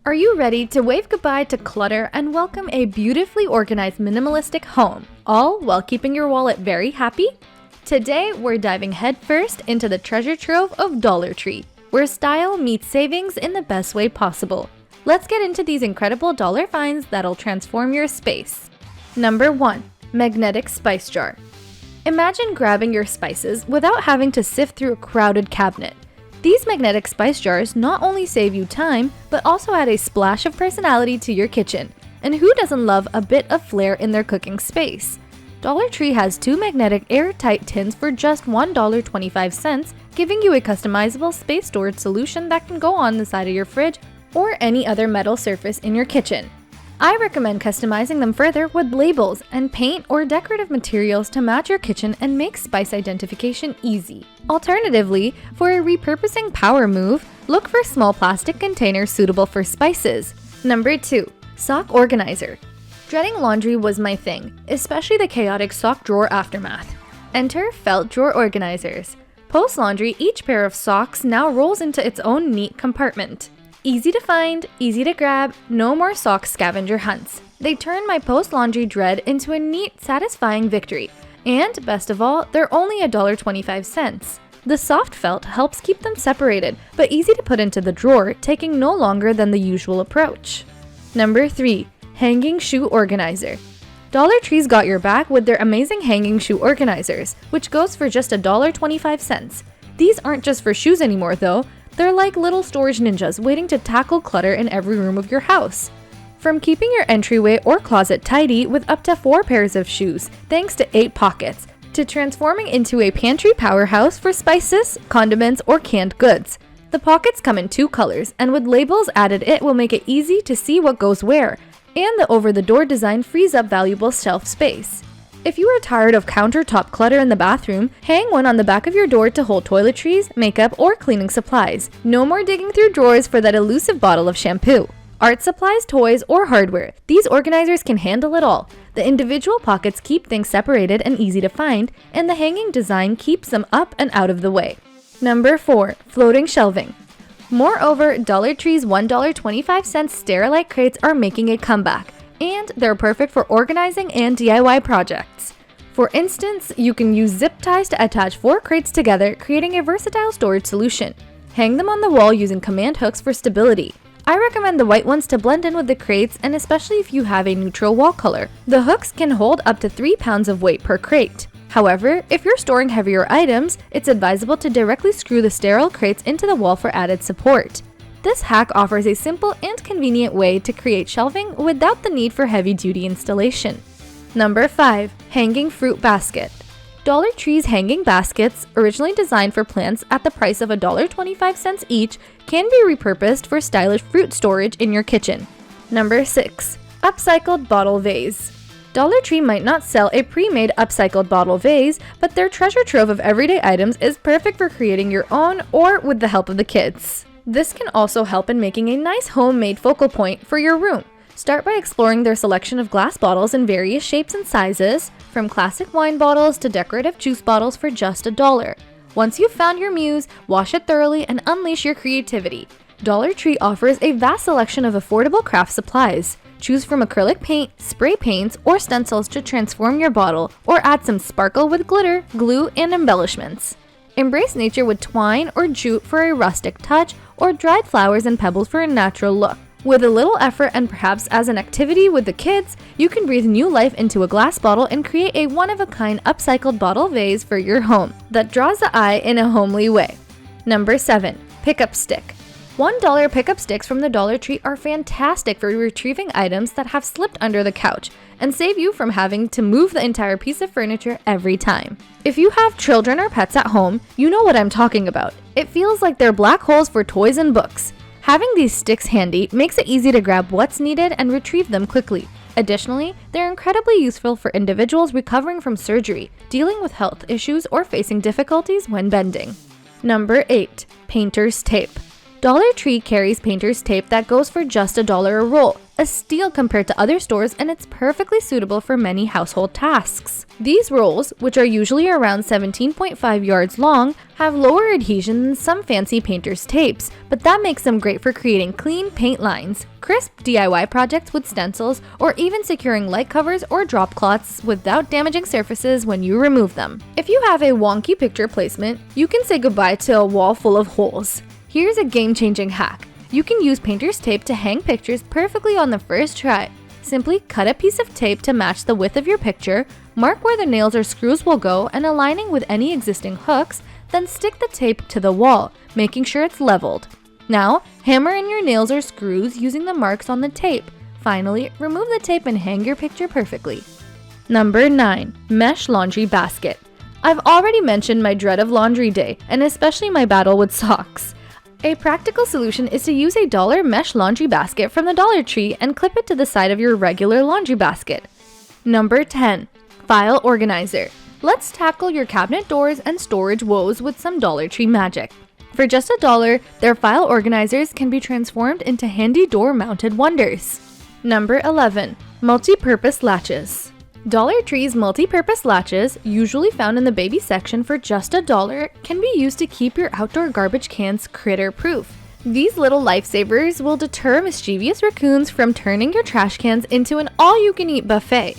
Are you ready to wave goodbye to clutter and welcome a beautifully organized minimalistic home, all while keeping your wallet very happy? Today, we're diving headfirst into the treasure trove of Dollar Tree, where style meets savings in the best way possible. Let's get into these incredible dollar finds that'll transform your space. Number 1. Magnetic Spice Jar. Imagine grabbing your spices without having to sift through a crowded cabinet. These magnetic spice jars not only save you time, but also add a splash of personality to your kitchen. And who doesn't love a bit of flair in their cooking space? Dollar Tree has 2 magnetic airtight tins for just $1.25, giving you a customizable space storage solution that can go on the side of your fridge or any other metal surface in your kitchen. I recommend customizing them further with labels and paint or decorative materials to match your kitchen and make spice identification easy. Alternatively, for a repurposing power move, look for small plastic containers suitable for spices. Number 2. Sock Organizer. Dreading laundry was my thing, especially the chaotic sock drawer aftermath. Enter felt drawer organizers. Post-laundry, each pair of socks now rolls into its own neat compartment. Easy to find, easy to grab, no more sock scavenger hunts. They turn my post-laundry dread into a neat, satisfying victory. And best of all, they're only $1.25. The soft felt helps keep them separated, but easy to put into the drawer, taking no longer than the usual approach. Number 3. Hanging Shoe Organizer. Dollar Tree's got your back with their amazing hanging shoe organizers, which goes for just $1.25. These aren't just for shoes anymore though. They're like little storage ninjas waiting to tackle clutter in every room of your house. From keeping your entryway or closet tidy with up to 4 pairs of shoes, thanks to 8 pockets, to transforming into a pantry powerhouse for spices, condiments, or canned goods. The pockets come in 2 colors, and with labels added, it will make it easy to see what goes where, and the over-the-door design frees up valuable shelf space. If you are tired of countertop clutter in the bathroom, hang one on the back of your door to hold toiletries, makeup, or cleaning supplies. No more digging through drawers for that elusive bottle of shampoo. Art supplies, toys, or hardware, these organizers can handle it all. The individual pockets keep things separated and easy to find, and the hanging design keeps them up and out of the way. Number 4. Floating Shelving. Moreover, Dollar Tree's $1.25 Sterilite crates are making a comeback, and they're perfect for organizing and DIY projects. For instance, you can use zip ties to attach 4 crates together, creating a versatile storage solution. Hang them on the wall using command hooks for stability. I recommend the white ones to blend in with the crates, and especially if you have a neutral wall color. The hooks can hold up to 3 pounds of weight per crate. However, if you're storing heavier items, it's advisable to directly screw the sterile crates into the wall for added support. This hack offers a simple and convenient way to create shelving without the need for heavy-duty installation. Number 5. Hanging Fruit Basket. Dollar Tree's hanging baskets, originally designed for plants at the price of $1.25 each, can be repurposed for stylish fruit storage in your kitchen. Number 6. Upcycled Bottle Vase. Dollar Tree might not sell a pre-made upcycled bottle vase, but their treasure trove of everyday items is perfect for creating your own or with the help of the kids. This can also help in making a nice homemade focal point for your room. Start by exploring their selection of glass bottles in various shapes and sizes, from classic wine bottles to decorative juice bottles for just $1. Once you've found your muse, wash it thoroughly and unleash your creativity. Dollar Tree offers a vast selection of affordable craft supplies. Choose from acrylic paint, spray paints, or stencils to transform your bottle, or add some sparkle with glitter, glue, and embellishments. Embrace nature with twine or jute for a rustic touch, or dried flowers and pebbles for a natural look. With a little effort and perhaps as an activity with the kids, you can breathe new life into a glass bottle and create a one-of-a-kind upcycled bottle vase for your home that draws the eye in a homely way. Number 7. Pickup Stick. $1 pickup sticks from the Dollar Tree are fantastic for retrieving items that have slipped under the couch and save you from having to move the entire piece of furniture every time. If you have children or pets at home, you know what I'm talking about. It feels like they're black holes for toys and books. Having these sticks handy makes it easy to grab what's needed and retrieve them quickly. Additionally, they're incredibly useful for individuals recovering from surgery, dealing with health issues, or facing difficulties when bending. Number 8. Painter's Tape. Dollar Tree carries painter's tape that goes for just $1 a roll, a steal compared to other stores, and it's perfectly suitable for many household tasks. These rolls, which are usually around 17.5 yards long, have lower adhesion than some fancy painter's tapes, but that makes them great for creating clean paint lines, crisp DIY projects with stencils, or even securing light covers or drop cloths without damaging surfaces when you remove them. If you have a wonky picture placement, you can say goodbye to a wall full of holes. Here's a game-changing hack. You can use painter's tape to hang pictures perfectly on the first try. Simply cut a piece of tape to match the width of your picture, mark where the nails or screws will go and aligning with any existing hooks, then stick the tape to the wall, making sure it's leveled. Now, hammer in your nails or screws using the marks on the tape. Finally, remove the tape and hang your picture perfectly. Number 9. Mesh laundry basket. I've already mentioned my dread of laundry day, and especially my battle with socks. A practical solution is to use a $1 mesh laundry basket from the Dollar Tree and clip it to the side of your regular laundry basket. Number 10. File organizer. Let's tackle your cabinet doors and storage woes with some Dollar Tree magic. For just $1, their file organizers can be transformed into handy door-mounted wonders. Number 11. Multi-purpose latches. Dollar Tree's multi-purpose latches, usually found in the baby section for just $1, can be used to keep your outdoor garbage cans critter-proof. These little lifesavers will deter mischievous raccoons from turning your trash cans into an all-you-can-eat buffet.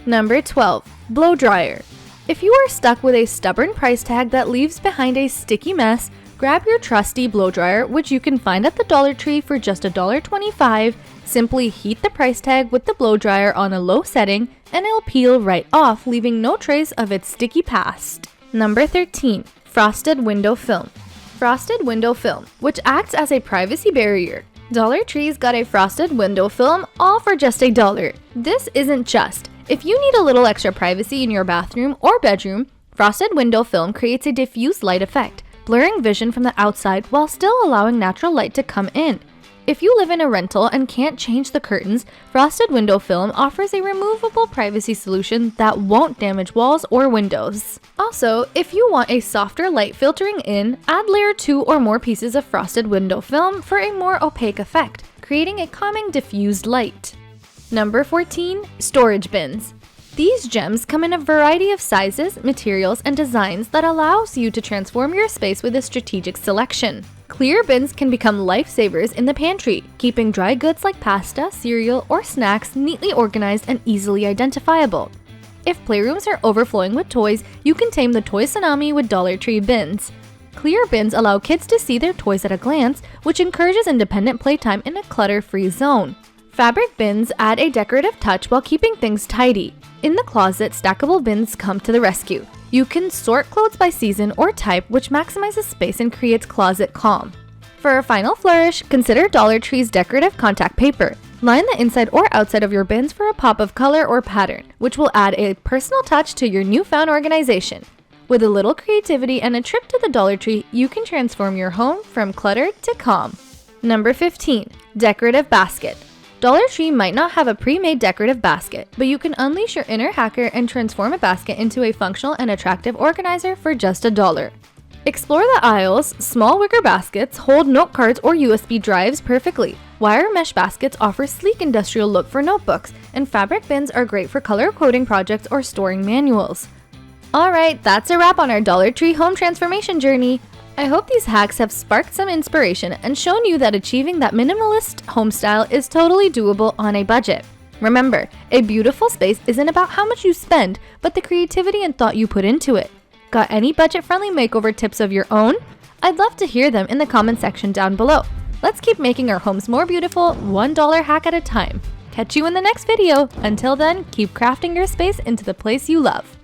Number 12. Blow dryer. If you are stuck with a stubborn price tag that leaves behind a sticky mess, grab your trusty blow dryer, which you can find at the Dollar Tree for just $1.25. Simply heat the price tag with the blow dryer on a low setting, and it'll peel right off, leaving no trace of its sticky past. Number 13. Frosted window film. Frosted window film, which acts as a privacy barrier. Dollar Tree's got a frosted window film, all for just $1. This isn't just. If you need a little extra privacy in your bathroom or bedroom, frosted window film creates a diffuse light effect, blurring vision from the outside while still allowing natural light to come in. If you live in a rental and can't change the curtains, frosted window film offers a removable privacy solution that won't damage walls or windows. Also, if you want a softer light filtering in, add layer 2 or more pieces of frosted window film for a more opaque effect, creating a calming diffused light. Number 14. Storage bins. These gems come in a variety of sizes, materials, and designs that allows you to transform your space with a strategic selection. Clear bins can become lifesavers in the pantry, keeping dry goods like pasta, cereal, or snacks neatly organized and easily identifiable. If playrooms are overflowing with toys, you can tame the toy tsunami with Dollar Tree bins. Clear bins allow kids to see their toys at a glance, which encourages independent playtime in a clutter-free zone. Fabric bins add a decorative touch while keeping things tidy. In the closet, stackable bins come to the rescue. You can sort clothes by season or type, which maximizes space and creates closet calm. For a final flourish, consider Dollar Tree's decorative contact paper. Line the inside or outside of your bins for a pop of color or pattern, which will add a personal touch to your newfound organization. With a little creativity and a trip to the Dollar Tree, you can transform your home from clutter to calm. Number 15. Decorative basket. Dollar Tree might not have a pre-made decorative basket, but you can unleash your inner hacker and transform a basket into a functional and attractive organizer for just $1. Explore the aisles. Small wicker baskets hold note cards or USB drives perfectly. Wire mesh baskets offer sleek industrial look for notebooks, and fabric bins are great for color coding projects or storing manuals. Alright, that's a wrap on our Dollar Tree home transformation journey. I hope these hacks have sparked some inspiration and shown you that achieving that minimalist home style is totally doable on a budget. Remember, a beautiful space isn't about how much you spend, but the creativity and thought you put into it. Got any budget-friendly makeover tips of your own? I'd love to hear them in the comment section down below. Let's keep making our homes more beautiful, $1 hack at a time. Catch you in the next video. Until then, keep crafting your space into the place you love.